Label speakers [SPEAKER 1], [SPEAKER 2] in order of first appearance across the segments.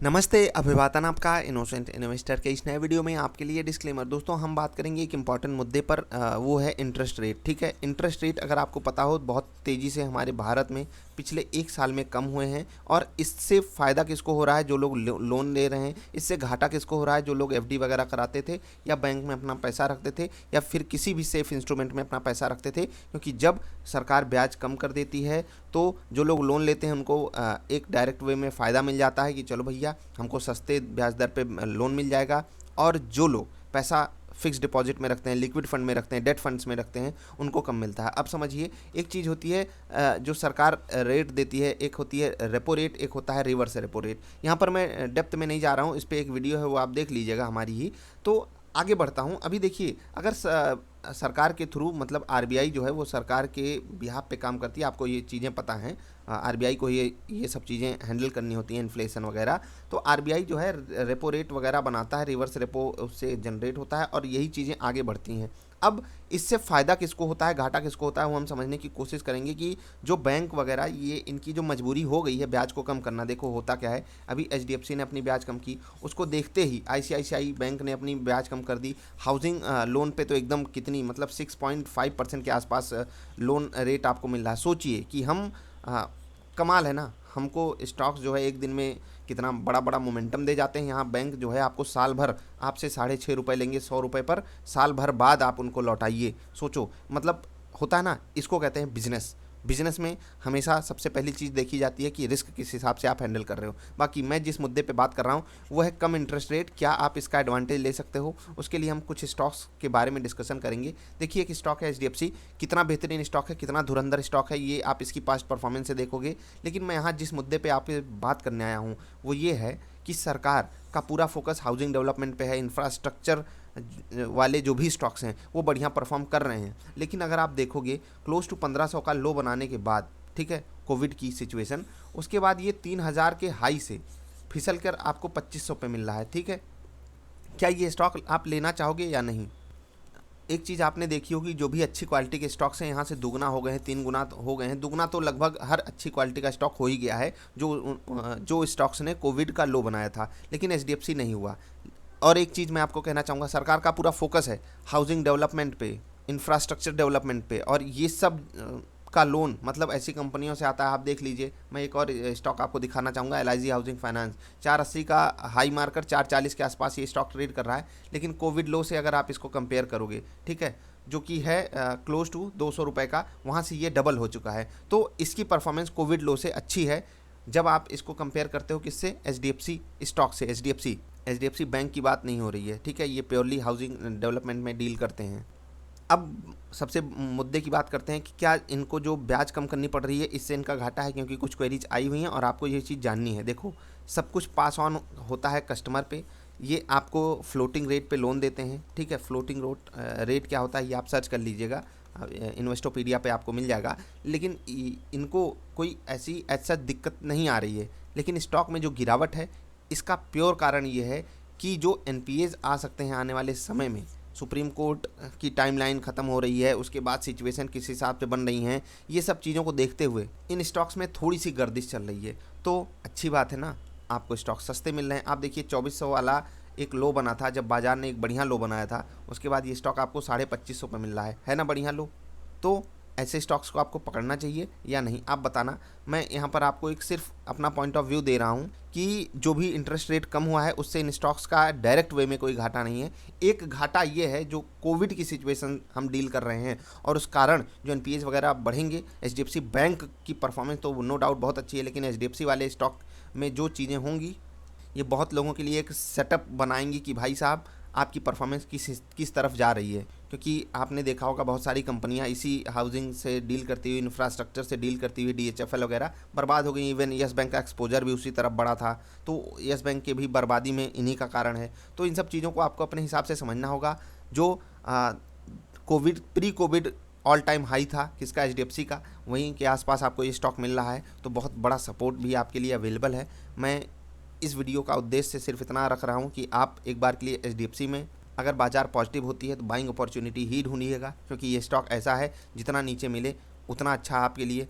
[SPEAKER 1] नमस्ते, अभिवादन आपका इनोसेंट इन्वेस्टर के इस नए वीडियो में आपके लिए डिस्क्लेमर। दोस्तों, हम बात करेंगे एक इंपॉर्टेंट मुद्दे पर, वो है इंटरेस्ट रेट। ठीक है, इंटरेस्ट रेट अगर आपको पता हो बहुत तेज़ी से हमारे भारत में पिछले एक साल में कम हुए हैं। और इससे फ़ायदा किसको हो रहा है? जो लोग लोन ले रहे हैं। इससे घाटा किसको हो रहा है? जो लोग एफडी वगैरह कराते थे या बैंक में अपना पैसा रखते थे या फिर किसी भी सेफ इंस्ट्रूमेंट में अपना पैसा रखते थे। क्योंकि जब सरकार ब्याज कम कर देती है तो जो लोग लोन लेते हैं उनको एक डायरेक्ट वे में फ़ायदा मिल जाता है कि चलो भैया हमको सस्ते ब्याज दर पे लोन मिल जाएगा। और जो लोग पैसा फिक्स डिपॉजिट में रखते हैं, लिक्विड फंड में रखते हैं, डेट फंड्स में रखते हैं, उनको कम मिलता है। अब समझिए, एक चीज़ होती है जो सरकार रेट देती है, एक होती है रेपो रेट, एक होता है रिवर्स रेपो रेट। यहाँ पर मैं डेप्थ में नहीं जा रहा हूँ, इस पर एक वीडियो है वो आप देख लीजिएगा हमारी ही। तो आगे बढ़ता हूँ। अभी देखिए, अगर सरकार के थ्रू, मतलब आरबीआई जो है वो सरकार के बिहाफ पे काम करती है, आपको ये चीज़ें पता हैं। आरबीआई को ये सब चीज़ें हैंडल करनी होती हैं, इन्फ्लेशन वगैरह। तो आरबीआई जो है रेपो रेट वगैरह बनाता है, रिवर्स रेपो उससे जनरेट होता है और यही चीज़ें आगे बढ़ती हैं। अब इससे फ़ायदा किसको होता है, घाटा किसको होता है, वो हम समझने की कोशिश करेंगे कि जो बैंक वगैरह, ये इनकी जो मजबूरी हो गई है ब्याज को कम करना। देखो होता क्या है, अभी एचडीएफसी ने अपनी ब्याज कम की, उसको देखते ही आईसीआईसीआई बैंक ने अपनी ब्याज कम कर दी। हाउसिंग लोन पे तो एकदम कितनी, मतलब 6.5% के आसपास लोन रेट आपको मिल रहा है। सोचिए कि हम कमाल है ना, हमको स्टॉक्स जो है एक दिन में कितना बड़ा बड़ा मोमेंटम दे जाते हैं। यहाँ बैंक जो है आपको साल भर आपसे 6.5 रुपये लेंगे 100 रुपये पर, साल भर बाद आप उनको लौटाइए। सोचो, मतलब होता है ना, इसको कहते हैं बिजनेस। बिजनेस में हमेशा सबसे पहली चीज़ देखी जाती है कि रिस्क किस हिसाब से आप हैंडल कर रहे हो। बाकी मैं जिस मुद्दे पे बात कर रहा हूँ वो है कम इंटरेस्ट रेट। क्या आप इसका एडवांटेज ले सकते हो? उसके लिए हम कुछ स्टॉक्स के बारे में डिस्कशन करेंगे। देखिए, एक स्टॉक है एचडीएफसी, कितना बेहतरीन स्टॉक है, कितना धुरंधर स्टॉक है, ये आप इसकी पास्ट परफॉर्मेंस से देखोगे। लेकिन मैं यहाँ जिस मुद्दे पर आपसे बात करने आया हूँ वो ये है कि सरकार का पूरा फोकस हाउसिंग डेवलपमेंट पे है। इंफ्रास्ट्रक्चर वाले जो भी स्टॉक्स हैं वो बढ़िया परफॉर्म कर रहे हैं। लेकिन अगर आप देखोगे क्लोज टू 1500 का लो बनाने के बाद, ठीक है, कोविड की सिचुएशन, उसके बाद ये 3000 के हाई से फिसल कर आपको 2500 पे मिल रहा है। ठीक है, क्या ये स्टॉक आप लेना चाहोगे या नहीं? एक चीज़ आपने देखी होगी, जो भी अच्छी क्वालिटी के स्टॉक्स हैं यहाँ से दुगना हो गए हैं, 3 गुना हो गए हैं। दुगना तो लगभग हर अच्छी क्वालिटी का स्टॉक हो ही गया है जो स्टॉक्स ने कोविड का लो बनाया था, लेकिन एचडीएफसी नहीं हुआ। और एक चीज़ मैं आपको कहना चाहूँगा, सरकार का पूरा फोकस है हाउसिंग डेवलपमेंट पे, इंफ्रास्ट्रक्चर डेवलपमेंट पे, और ये सब का लोन मतलब ऐसी कंपनियों से आता है। आप देख लीजिए, मैं एक और स्टॉक आपको दिखाना चाहूँगा, एलआईजी हाउसिंग फाइनेंस। 480 का हाई मारकर 440 के आसपास ये स्टॉक ट्रेड कर रहा है। लेकिन कोविड लो से अगर आप इसको कंपेयर करोगे, ठीक है, जो कि है क्लोज टू 200 रुपये का, वहाँ से ये डबल हो चुका है। तो इसकी परफॉर्मेंस कोविड लो से अच्छी है जब आप इसको कंपेयर करते हो किससे? एचडीएफसी स्टॉक से। एचडीएफसी बैंक की बात नहीं हो रही है, ठीक है, ये प्योरली हाउसिंग डेवलपमेंट में डील करते हैं। अब सबसे मुद्दे की बात करते हैं कि क्या इनको जो ब्याज कम करनी पड़ रही है इससे इनका घाटा है, क्योंकि कुछ क्वेरीज आई हुई हैं और आपको ये चीज़ जाननी है। देखो, सब कुछ पास ऑन होता है कस्टमर पे। ये आपको फ्लोटिंग रेट पे लोन देते हैं, ठीक है। फ्लोटिंग रेट क्या होता है ये आप सर्च कर लीजिएगा, इन्वेस्टोपीडिया पे आपको मिल जाएगा। लेकिन इनको कोई ऐसा दिक्कत नहीं आ रही है। लेकिन स्टॉक में जो गिरावट है इसका प्योर कारण ये है कि जो एनपीएज आ सकते हैं आने वाले समय में, सुप्रीम कोर्ट की टाइमलाइन ख़त्म हो रही है, उसके बाद सिचुएशन किस हिसाब से बन रही हैं, ये सब चीज़ों को देखते हुए इन स्टॉक्स में थोड़ी सी गर्दिश चल रही है। तो अच्छी बात है ना, आपको स्टॉक सस्ते मिल रहे हैं। आप देखिए, 2400 वाला एक लो बना था जब बाजार ने एक बढ़िया लो बनाया था, उसके बाद ये स्टॉक आपको 2550 पे मिल रहा है ना, बढ़िया लो। तो ऐसे स्टॉक्स को आपको पकड़ना चाहिए या नहीं, आप बताना। मैं यहाँ पर आपको एक सिर्फ अपना पॉइंट ऑफ व्यू दे रहा हूँ कि जो भी इंटरेस्ट रेट कम हुआ है उससे इन स्टॉक्स का डायरेक्ट वे में कोई घाटा नहीं है। एक घाटा ये है जो कोविड की सिचुएशन हम डील कर रहे हैं और उस कारण जो एनपीएस वगैरह बढ़ेंगे। एचडीएफसी बैंक की परफॉर्मेंस तो नो डाउट बहुत अच्छी है, लेकिन एचडीएफसी वाले स्टॉक में जो चीज़ें होंगी ये बहुत लोगों के लिए एक सेटअप बनाएंगी कि भाई साहब आपकी परफॉर्मेंस किस तरफ जा रही है। क्योंकि आपने देखा होगा बहुत सारी कंपनियां इसी हाउसिंग से डील करती हुई, इंफ्रास्ट्रक्चर से डील करती हुई, डीएचएफएल वगैरह बर्बाद हो गई। इवन यस बैंक का एक्सपोजर भी उसी तरफ बढ़ा था, तो यस बैंक के भी बर्बादी में इन्हीं का कारण है। तो इन सब चीज़ों को आपको अपने हिसाब से समझना होगा। जो Covid pre Covid all time high था किसका? एचडीएफसी का, वहीं के आसपास आपको ये स्टॉक मिल रहा है, तो बहुत बड़ा सपोर्ट भी आपके लिए अवेलेबल है। मैं इस वीडियो का उद्देश्य सिर्फ इतना रख रहा हूँ कि आप एक बार के लिए एचडीएफसी में अगर बाजार पॉजिटिव होती है तो बाइंग अपॉर्चुनिटी ही ढूंढिएगा, क्योंकि ये स्टॉक ऐसा है जितना नीचे मिले उतना अच्छा आपके लिए।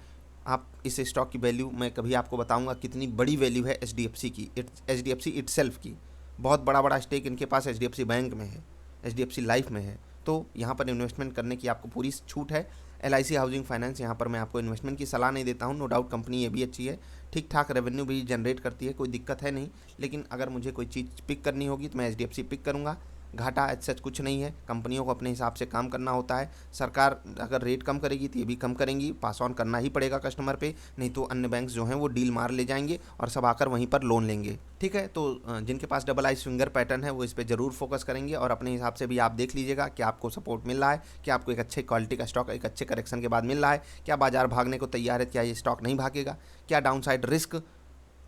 [SPEAKER 1] आप इस स्टॉक की वैल्यू मैं कभी आपको बताऊंगा कितनी बड़ी वैल्यू है एचडीएफसी की, एचडीएफसी इटसेल्फ की। बहुत बड़ा बड़ा स्टेक इनके पास एचडीएफसी बैंक में है, एचडीएफसी लाइफ में है। तो यहाँ पर इन्वेस्टमेंट करने की आपको पूरी छूट है। एलआईसी हाउसिंग फाइनेंस, यहाँ पर मैं आपको इन्वेस्टमेंट की सलाह नहीं देता हूँ। नो डाउट कंपनी ये भी अच्छी है, ठीक ठाक रेवेन्यू भी जनरेट करती है, कोई दिक्कत है नहीं। लेकिन अगर मुझे कोई चीज़ पिक करनी होगी तो मैं एचडीएफसी पिक करूँगा। घाटा एज सच कुछ नहीं है, कंपनियों को अपने हिसाब से काम करना होता है। सरकार अगर रेट कम करेगी तो ये भी कम करेंगी, पास ऑन करना ही पड़ेगा कस्टमर पे, नहीं तो अन्य बैंक्स जो हैं वो डील मार ले जाएंगे और सब आकर वहीं पर लोन लेंगे। ठीक है, तो जिनके पास डबल आई स्विंगर पैटर्न है वो इस पर ज़रूर फोकस करेंगे और अपने हिसाब से भी आप देख लीजिएगा कि आपको सपोर्ट मिल रहा है, कि आपको एक अच्छे क्वालिटी का स्टॉक एक अच्छे करेक्शन के बाद मिल रहा है, क्या बाजार भागने को तैयार है, क्या ये स्टॉक नहीं भागेगा, क्या डाउनसाइड रिस्क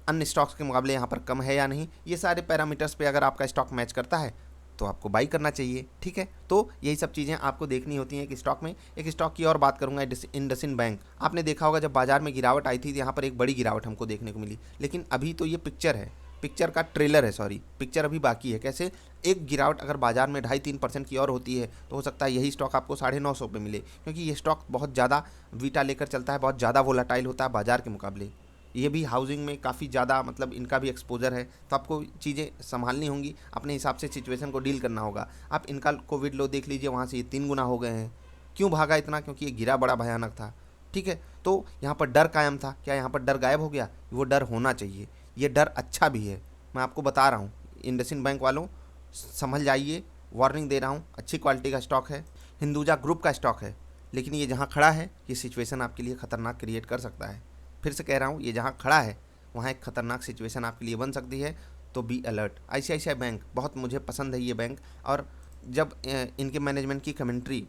[SPEAKER 1] अन्य स्टॉक्स के मुकाबले यहाँ पर कम है या नहीं। ये सारे पैरामीटर्स पे अगर आपका स्टॉक मैच करता है तो आपको बाई करना चाहिए। ठीक है, तो यही सब चीज़ें आपको देखनी होती हैं कि स्टॉक में। एक स्टॉक की और बात करूंगा, इंडसइंड बैंक। आपने देखा होगा जब बाजार में गिरावट आई थी तो यहाँ पर एक बड़ी गिरावट हमको देखने को मिली, लेकिन अभी तो ये पिक्चर है, पिक्चर का ट्रेलर है, सॉरी पिक्चर अभी बाकी है। कैसे? एक गिरावट अगर बाजार में 2.5-3% की और होती है तो हो सकता है यही स्टॉक आपको 950 पे मिले, क्योंकि ये स्टॉक बहुत ज़्यादा वीटा लेकर चलता है, बहुत ज़्यादा वोलाटाइल होता है बाजार के मुकाबले। ये भी हाउसिंग में काफ़ी ज़्यादा मतलब इनका भी एक्सपोजर है, तो आपको चीज़ें संभालनी होंगी, अपने हिसाब से सिचुएशन को डील करना होगा। आप इनका कोविड लो देख लीजिए, वहाँ से ये 3 गुना हो गए हैं। क्यों भागा इतना? क्योंकि ये गिरा बड़ा भयानक था। ठीक है, तो यहाँ पर डर कायम था, क्या यहाँ पर डर गायब हो गया? वो डर होना चाहिए, ये डर अच्छा भी है, मैं आपको बता रहा हूँ। इंडसइंड बैंक वालों संभल जाइए, वार्निंग दे रहा हूँ। अच्छी क्वालिटी का स्टॉक है, हिंदुजा ग्रुप का स्टॉक है, लेकिन ये जहाँ खड़ा है ये सिचुएशन आपके लिए ख़तरनाक क्रिएट कर सकता है। फिर से कह रहा हूँ, ये जहाँ खड़ा है वहाँ एक खतरनाक सिचुएशन आपके लिए बन सकती है, तो बी अलर्ट। आईसीआईसीआई बैंक बहुत मुझे पसंद है ये बैंक, और जब इनके मैनेजमेंट की कमेंट्री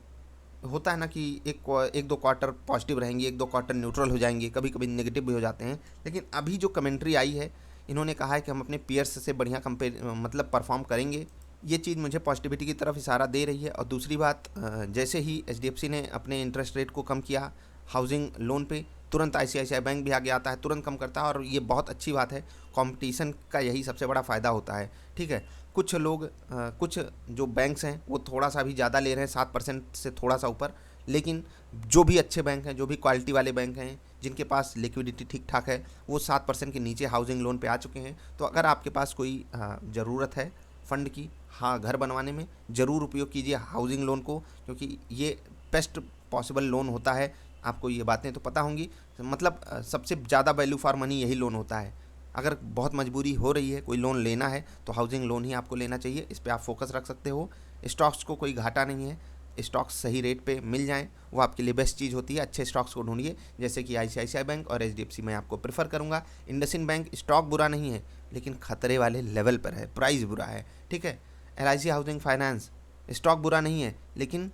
[SPEAKER 1] होता है ना कि एक दो क्वार्टर पॉजिटिव रहेंगे, एक दो क्वार्टर न्यूट्रल हो जाएंगे, कभी कभी नेगेटिव भी हो जाते हैं, लेकिन अभी जो कमेंट्री आई है इन्होंने कहा है कि हम अपने पीयर्स से बढ़िया मतलब परफॉर्म करेंगे। ये चीज़ मुझे पॉजिटिविटी की तरफ इशारा दे रही है। और दूसरी बात, जैसे ही एचडीएफसी ने अपने इंटरेस्ट रेट को कम किया हाउसिंग लोन पे, तुरंत आईसीआईसीआई बैंक भी आगे आता है, तुरंत कम करता है, और ये बहुत अच्छी बात है। कंपटीशन का यही सबसे बड़ा फ़ायदा होता है। ठीक है, कुछ लोग कुछ जो बैंक्स हैं वो थोड़ा सा भी ज़्यादा ले रहे हैं, 7% से थोड़ा सा ऊपर, लेकिन जो भी अच्छे बैंक हैं, जो भी क्वालिटी वाले बैंक हैं, जिनके पास लिक्विडिटी ठीक ठाक है, वो 7% के नीचे हाउसिंग लोन पे आ चुके हैं। तो अगर आपके पास कोई ज़रूरत है फंड की, हाँ, घर बनवाने में, ज़रूर उपयोग कीजिए हाउसिंग लोन को, क्योंकि ये बेस्ट पॉसिबल लोन होता है। आपको ये बातें तो पता होंगी, मतलब सबसे ज़्यादा वैल्यू फॉर मनी यही लोन होता है। अगर बहुत मजबूरी हो रही है, कोई लोन लेना है, तो हाउसिंग लोन ही आपको लेना चाहिए। इस पर आप फोकस रख सकते हो। स्टॉक्स को कोई घाटा नहीं है, स्टॉक्स सही रेट पे मिल जाएं वो आपके लिए बेस्ट चीज़ होती है। अच्छे स्टॉक्स को ढूंढिए, जैसे कि आईसीआईसीआई बैंक और एचडीएफसी मैं आपको प्रेफर करूंगा। इंडसइंड बैंक स्टॉक बुरा नहीं है, लेकिन खतरे वाले लेवल पर है, प्राइस बुरा है। ठीक है, एलआईसी हाउसिंग फाइनेंस स्टॉक बुरा नहीं है, लेकिन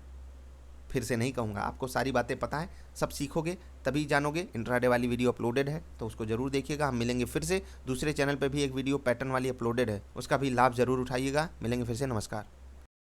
[SPEAKER 1] फिर से नहीं कहूँगा, आपको सारी बातें पता है, सब सीखोगे तभी जानोगे। इंट्राडे वाली वीडियो अपलोडेड है तो उसको ज़रूर देखिएगा। हम मिलेंगे फिर से। दूसरे चैनल पे भी एक वीडियो पैटर्न वाली अपलोडेड है, उसका भी लाभ ज़रूर उठाइएगा। मिलेंगे फिर से, नमस्कार।